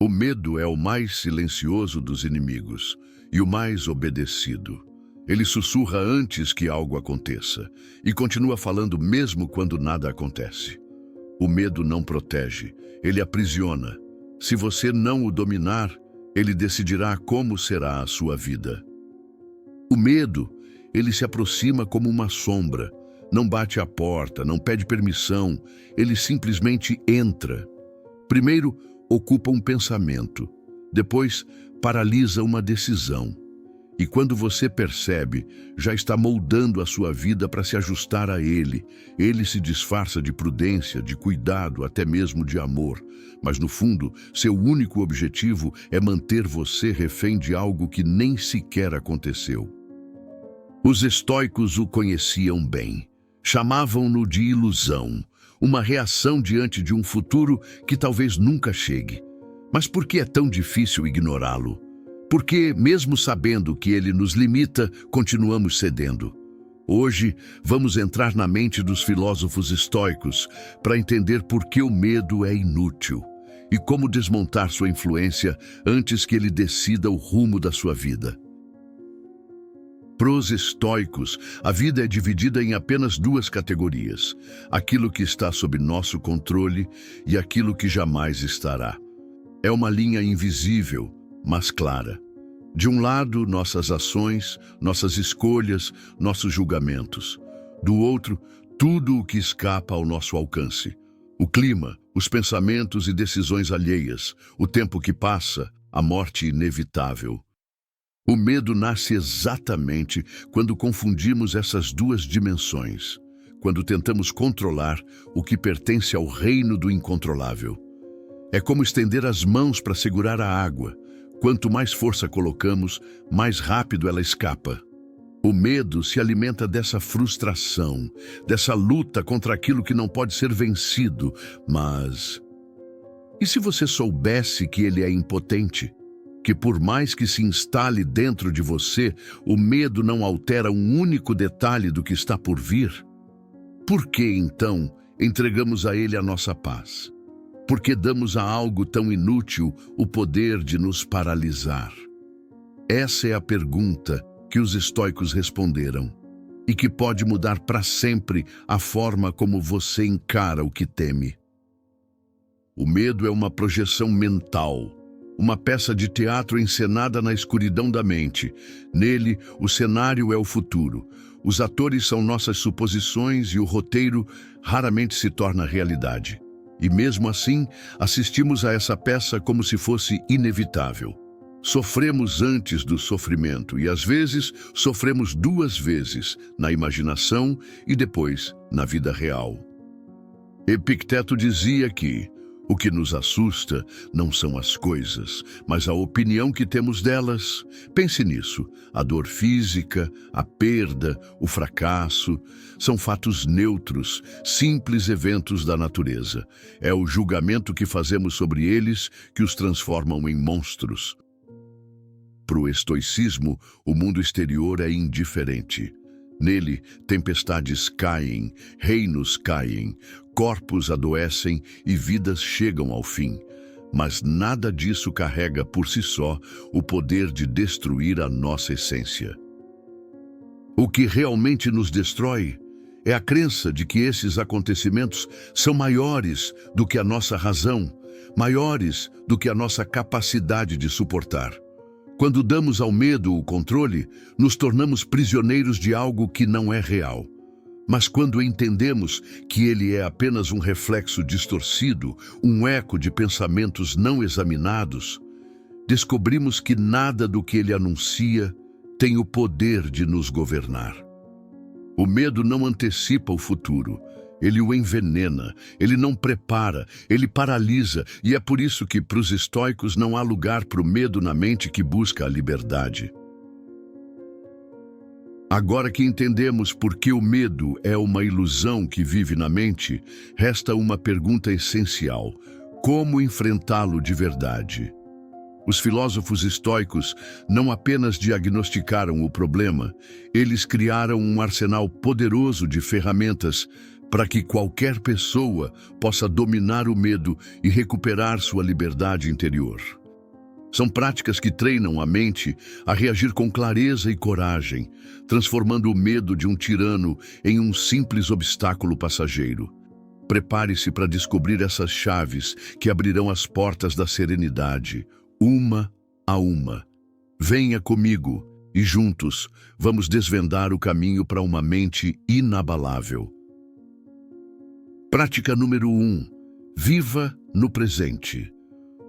O medo é o mais silencioso dos inimigos e o mais obedecido. Ele sussurra antes que algo aconteça e continua falando mesmo quando nada acontece. O medo não protege, ele aprisiona. Se você não o dominar, ele decidirá como será a sua vida. O medo, ele se aproxima como uma sombra, não bate à porta, não pede permissão, ele simplesmente entra. Primeiro, ocupa um pensamento, depois paralisa uma decisão. E quando você percebe, já está moldando a sua vida para se ajustar a ele. Ele se disfarça de prudência, de cuidado, até mesmo de amor. Mas no fundo, seu único objetivo é manter você refém de algo que nem sequer aconteceu. Os estoicos o conheciam bem. Chamavam-no de ilusão, uma reação diante de um futuro que talvez nunca chegue. Mas por que é tão difícil ignorá-lo? Porque, mesmo sabendo que ele nos limita, continuamos cedendo. Hoje, vamos entrar na mente dos filósofos estoicos para entender por que o medo é inútil e como desmontar sua influência antes que ele decida o rumo da sua vida. Para os estoicos, a vida é dividida em apenas duas categorias: aquilo que está sob nosso controle e aquilo que jamais estará. É uma linha invisível, mas clara. De um lado, nossas ações, nossas escolhas, nossos julgamentos. Do outro, tudo o que escapa ao nosso alcance. O clima, os pensamentos e decisões alheias, o tempo que passa, a morte inevitável. O medo nasce exatamente quando confundimos essas duas dimensões, quando tentamos controlar o que pertence ao reino do incontrolável. É como estender as mãos para segurar a água. Quanto mais força colocamos, mais rápido ela escapa. O medo se alimenta dessa frustração, dessa luta contra aquilo que não pode ser vencido, mas... E se você soubesse que ele é impotente? Que por mais que se instale dentro de você, o medo não altera um único detalhe do que está por vir? Por que, então, entregamos a ele a nossa paz? Por que damos a algo tão inútil o poder de nos paralisar? Essa é a pergunta que os estoicos responderam e que pode mudar para sempre a forma como você encara o que teme. O medo é uma projeção mental, uma peça de teatro encenada na escuridão da mente. Nele, o cenário é o futuro. Os atores são nossas suposições e o roteiro raramente se torna realidade. E mesmo assim, assistimos a essa peça como se fosse inevitável. Sofremos antes do sofrimento e, às vezes, sofremos duas vezes, na imaginação e depois na vida real. Epicteto dizia que o que nos assusta não são as coisas, mas a opinião que temos delas. Pense nisso. A dor física, a perda, o fracasso, são fatos neutros, simples eventos da natureza. É o julgamento que fazemos sobre eles que os transformam em monstros. Para o estoicismo, o mundo exterior é indiferente. Nele, tempestades caem, reinos caem, corpos adoecem e vidas chegam ao fim. Mas nada disso carrega por si só o poder de destruir a nossa essência. O que realmente nos destrói é a crença de que esses acontecimentos são maiores do que a nossa razão, maiores do que a nossa capacidade de suportar. Quando damos ao medo o controle, nos tornamos prisioneiros de algo que não é real. Mas quando entendemos que ele é apenas um reflexo distorcido, um eco de pensamentos não examinados, descobrimos que nada do que ele anuncia tem o poder de nos governar. O medo não antecipa o futuro. Ele o envenena, ele não prepara, ele paralisa, e é por isso que, para os estoicos, não há lugar para o medo na mente que busca a liberdade. Agora que entendemos por que o medo é uma ilusão que vive na mente, resta uma pergunta essencial: como enfrentá-lo de verdade? Os filósofos estoicos não apenas diagnosticaram o problema, eles criaram um arsenal poderoso de ferramentas para que qualquer pessoa possa dominar o medo e recuperar sua liberdade interior. São práticas que treinam a mente a reagir com clareza e coragem, transformando o medo de um tirano em um simples obstáculo passageiro. Prepare-se para descobrir essas chaves que abrirão as portas da serenidade, uma a uma. Venha comigo e juntos vamos desvendar o caminho para uma mente inabalável. Prática número 1. Viva no presente.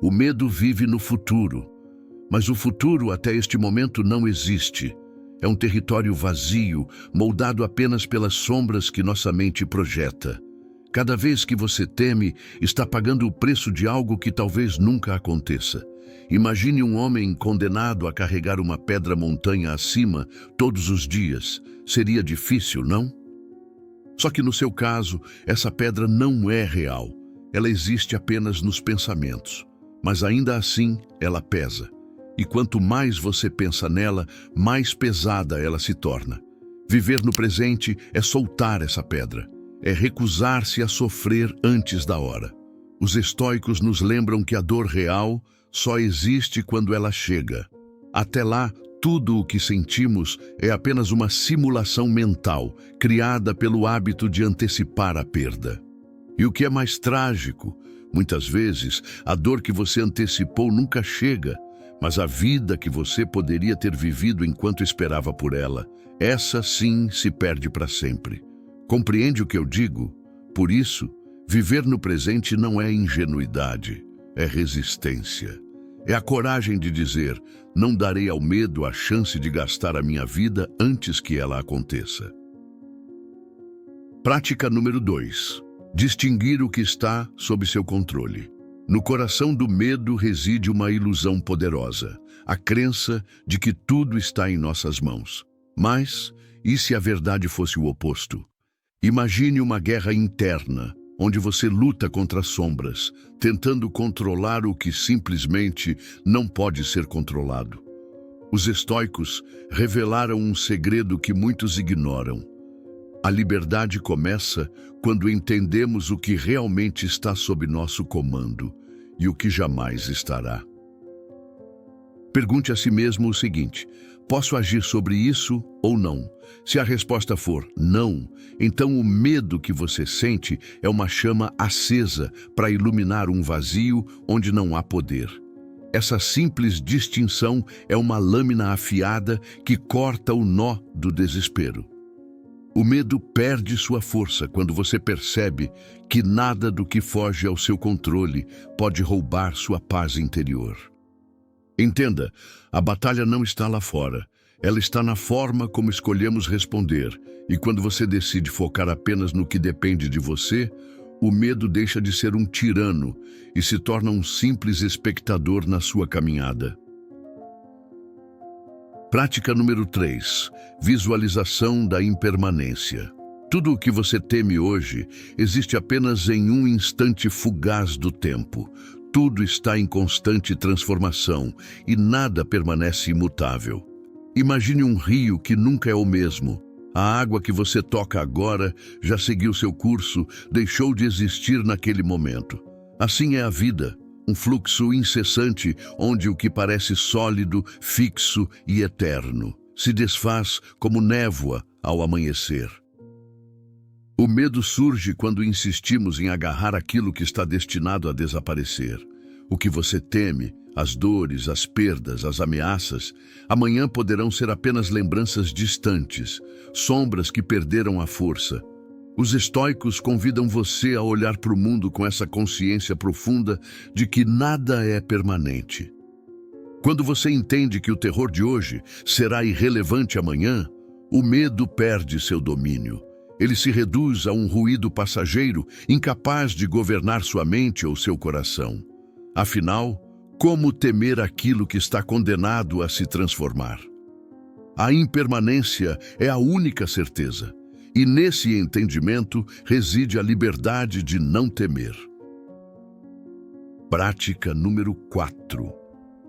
O medo vive no futuro, mas o futuro até este momento não existe. É um território vazio, moldado apenas pelas sombras que nossa mente projeta. Cada vez que você teme, está pagando o preço de algo que talvez nunca aconteça. Imagine um homem condenado a carregar uma pedra montanha acima todos os dias. Seria difícil, não? Só que no seu caso, essa pedra não é real. Ela existe apenas nos pensamentos. Mas ainda assim, ela pesa. E quanto mais você pensa nela, mais pesada ela se torna. Viver no presente é soltar essa pedra. É recusar-se a sofrer antes da hora. Os estoicos nos lembram que a dor real só existe quando ela chega. Até lá, tudo o que sentimos é apenas uma simulação mental, criada pelo hábito de antecipar a perda. E o que é mais trágico, muitas vezes, a dor que você antecipou nunca chega, mas a vida que você poderia ter vivido enquanto esperava por ela, essa sim se perde para sempre. Compreende o que eu digo? Por isso, viver no presente não é ingenuidade, é resistência. É a coragem de dizer, não darei ao medo a chance de gastar a minha vida antes que ela aconteça. Prática número 2. Distinguir o que está sob seu controle. No coração do medo reside uma ilusão poderosa, a crença de que tudo está em nossas mãos. Mas, e se a verdade fosse o oposto? Imagine uma guerra interna, onde você luta contra as sombras, tentando controlar o que simplesmente não pode ser controlado. Os estoicos revelaram um segredo que muitos ignoram. A liberdade começa quando entendemos o que realmente está sob nosso comando e o que jamais estará. Pergunte a si mesmo o seguinte: posso agir sobre isso ou não? Se a resposta for não, então o medo que você sente é uma chama acesa para iluminar um vazio onde não há poder. Essa simples distinção é uma lâmina afiada que corta o nó do desespero. O medo perde sua força quando você percebe que nada do que foge ao seu controle pode roubar sua paz interior. Entenda, a batalha não está lá fora. Ela está na forma como escolhemos responder, e quando você decide focar apenas no que depende de você, o medo deixa de ser um tirano e se torna um simples espectador na sua caminhada. Prática número 3. Visualização da impermanência. Tudo o que você teme hoje existe apenas em um instante fugaz do tempo. Tudo está em constante transformação e nada permanece imutável. Imagine um rio que nunca é o mesmo. A água que você toca agora já seguiu seu curso, deixou de existir naquele momento. Assim é a vida, um fluxo incessante onde o que parece sólido, fixo e eterno se desfaz como névoa ao amanhecer. O medo surge quando insistimos em agarrar aquilo que está destinado a desaparecer. O que você teme, as dores, as perdas, as ameaças, amanhã poderão ser apenas lembranças distantes, sombras que perderam a força. Os estoicos convidam você a olhar para o mundo com essa consciência profunda de que nada é permanente. Quando você entende que o terror de hoje será irrelevante amanhã, o medo perde seu domínio. Ele se reduz a um ruído passageiro, incapaz de governar sua mente ou seu coração. Afinal, como temer aquilo que está condenado a se transformar? A impermanência é a única certeza, e nesse entendimento reside a liberdade de não temer. Prática número 4.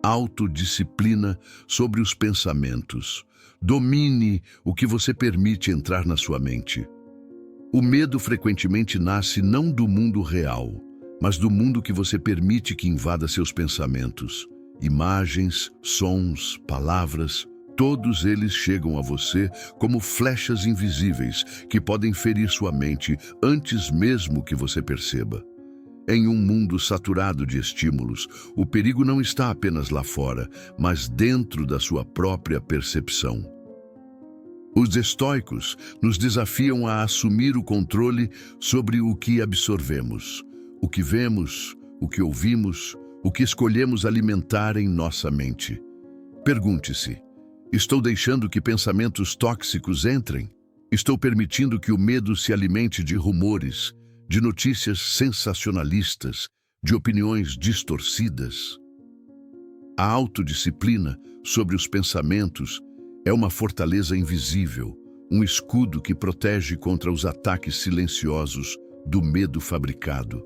Autodisciplina sobre os pensamentos. Domine o que você permite entrar na sua mente. O medo frequentemente nasce não do mundo real, mas do mundo que você permite que invada seus pensamentos. Imagens, sons, palavras, todos eles chegam a você como flechas invisíveis que podem ferir sua mente antes mesmo que você perceba. Em um mundo saturado de estímulos, o perigo não está apenas lá fora, mas dentro da sua própria percepção. Os estoicos nos desafiam a assumir o controle sobre o que absorvemos, o que vemos, o que ouvimos, o que escolhemos alimentar em nossa mente. Pergunte-se: estou deixando que pensamentos tóxicos entrem? Estou permitindo que o medo se alimente de rumores, de notícias sensacionalistas, de opiniões distorcidas? A autodisciplina sobre os pensamentos é uma fortaleza invisível, um escudo que protege contra os ataques silenciosos do medo fabricado.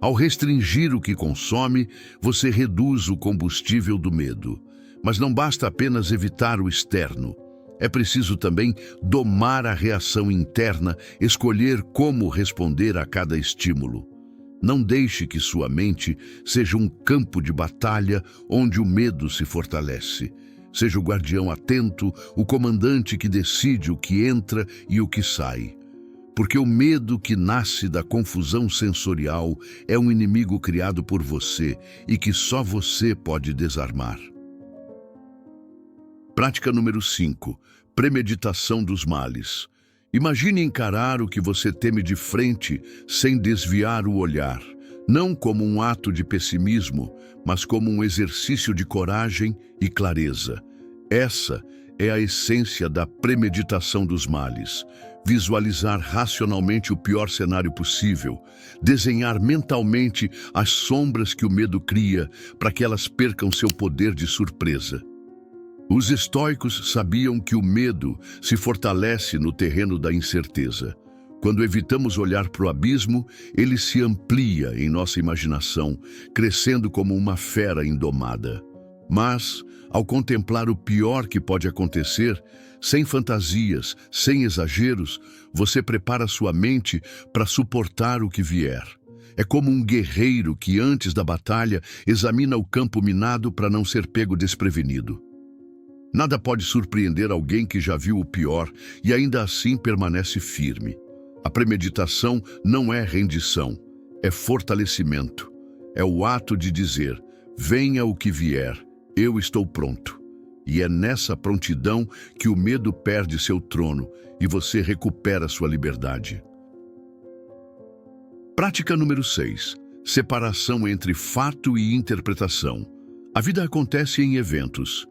Ao restringir o que consome, você reduz o combustível do medo. Mas não basta apenas evitar o externo. É preciso também domar a reação interna, escolher como responder a cada estímulo. Não deixe que sua mente seja um campo de batalha onde o medo se fortalece. Seja o guardião atento, o comandante que decide o que entra e o que sai. Porque o medo que nasce da confusão sensorial é um inimigo criado por você e que só você pode desarmar. Prática número 5. Premeditação dos males. Imagine encarar o que você teme de frente sem desviar o olhar, não como um ato de pessimismo, mas como um exercício de coragem e clareza. Essa é a essência da premeditação dos males. Visualizar racionalmente o pior cenário possível, desenhar mentalmente as sombras que o medo cria para que elas percam seu poder de surpresa. Os estoicos sabiam que o medo se fortalece no terreno da incerteza. Quando evitamos olhar para o abismo, ele se amplia em nossa imaginação, crescendo como uma fera indomada. Mas, ao contemplar o pior que pode acontecer, sem fantasias, sem exageros, você prepara sua mente para suportar o que vier. É como um guerreiro que, antes da batalha, examina o campo minado para não ser pego desprevenido. Nada pode surpreender alguém que já viu o pior e ainda assim permanece firme. A premeditação não é rendição, é fortalecimento. É o ato de dizer: venha o que vier, eu estou pronto. E é nessa prontidão que o medo perde seu trono e você recupera sua liberdade. Prática número 6. Separação entre fato e interpretação. A vida acontece em eventos.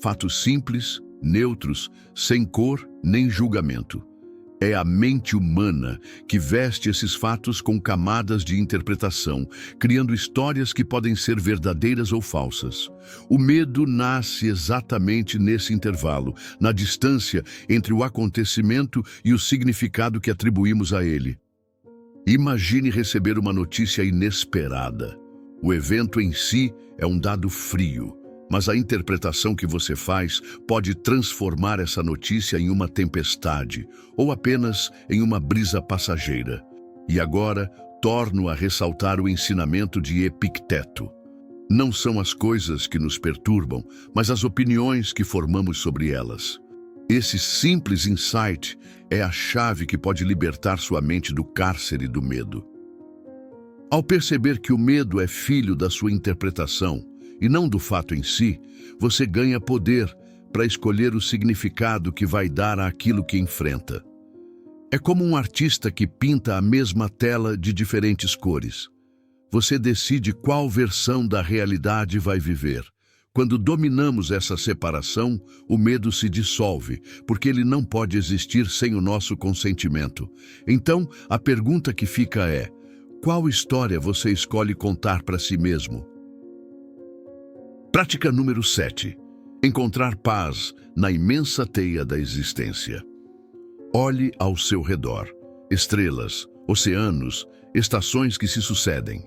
Fatos simples, neutros, sem cor nem julgamento. É a mente humana que veste esses fatos com camadas de interpretação, criando histórias que podem ser verdadeiras ou falsas. O medo nasce exatamente nesse intervalo, na distância entre o acontecimento e o significado que atribuímos a ele. Imagine receber uma notícia inesperada. O evento em si é um dado frio, mas a interpretação que você faz pode transformar essa notícia em uma tempestade ou apenas em uma brisa passageira. E agora, torno a ressaltar o ensinamento de Epicteto. Não são as coisas que nos perturbam, mas as opiniões que formamos sobre elas. Esse simples insight é a chave que pode libertar sua mente do cárcere do medo. Ao perceber que o medo é filho da sua interpretação, e não do fato em si, você ganha poder para escolher o significado que vai dar àquilo que enfrenta. É como um artista que pinta a mesma tela de diferentes cores. Você decide qual versão da realidade vai viver. Quando dominamos essa separação, o medo se dissolve, porque ele não pode existir sem o nosso consentimento. Então, a pergunta que fica é: qual história você escolhe contar para si mesmo? Prática número 7. Encontrar paz na imensa teia da existência. Olhe ao seu redor. Estrelas, oceanos, estações que se sucedem.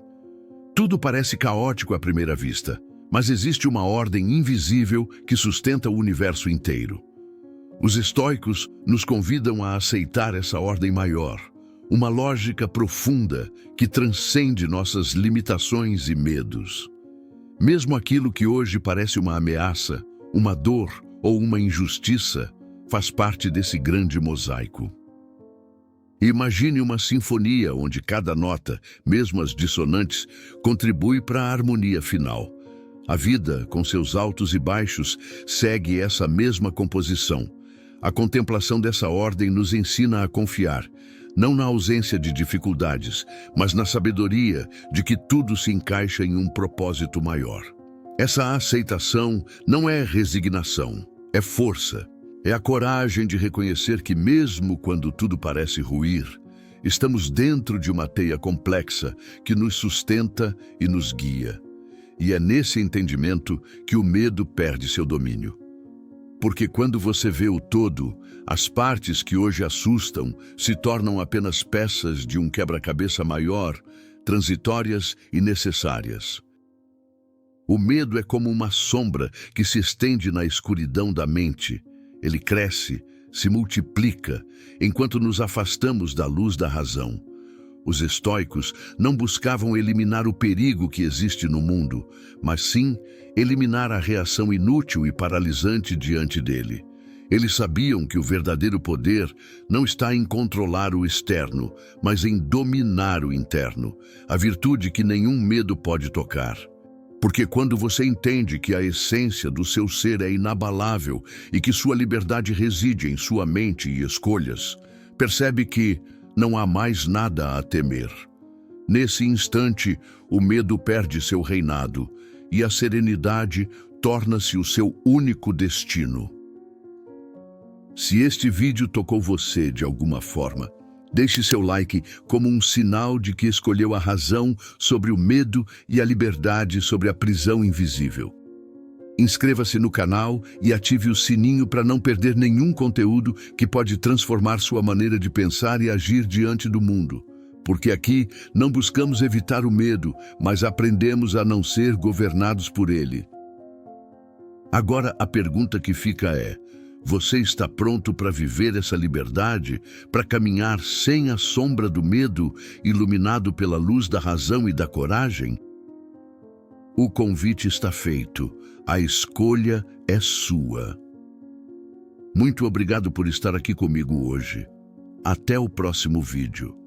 Tudo parece caótico à primeira vista, mas existe uma ordem invisível que sustenta o universo inteiro. Os estoicos nos convidam a aceitar essa ordem maior, uma lógica profunda que transcende nossas limitações e medos. Mesmo aquilo que hoje parece uma ameaça, uma dor ou uma injustiça, faz parte desse grande mosaico. Imagine uma sinfonia onde cada nota, mesmo as dissonantes, contribui para a harmonia final. A vida, com seus altos e baixos, segue essa mesma composição. A contemplação dessa ordem nos ensina a confiar, não na ausência de dificuldades, mas na sabedoria de que tudo se encaixa em um propósito maior. Essa aceitação não é resignação, é força. É a coragem de reconhecer que mesmo quando tudo parece ruir, estamos dentro de uma teia complexa que nos sustenta e nos guia. E é nesse entendimento que o medo perde seu domínio. Porque quando você vê o todo, as partes que hoje assustam se tornam apenas peças de um quebra-cabeça maior, transitórias e necessárias. O medo é como uma sombra que se estende na escuridão da mente. Ele cresce, se multiplica, enquanto nos afastamos da luz da razão. Os estoicos não buscavam eliminar o perigo que existe no mundo, mas sim eliminar a reação inútil e paralisante diante dele. Eles sabiam que o verdadeiro poder não está em controlar o externo, mas em dominar o interno, a virtude que nenhum medo pode tocar. Porque quando você entende que a essência do seu ser é inabalável e que sua liberdade reside em sua mente e escolhas, percebe que não há mais nada a temer. Nesse instante, o medo perde seu reinado e a serenidade torna-se o seu único destino. Se este vídeo tocou você de alguma forma, deixe seu like como um sinal de que escolheu a razão sobre o medo e a liberdade sobre a prisão invisível. Inscreva-se no canal e ative o sininho para não perder nenhum conteúdo que pode transformar sua maneira de pensar e agir diante do mundo. Porque aqui não buscamos evitar o medo, mas aprendemos a não ser governados por ele. Agora a pergunta que fica é: você está pronto para viver essa liberdade, para caminhar sem a sombra do medo, iluminado pela luz da razão e da coragem? O convite está feito. A escolha é sua. Muito obrigado por estar aqui comigo hoje. Até o próximo vídeo.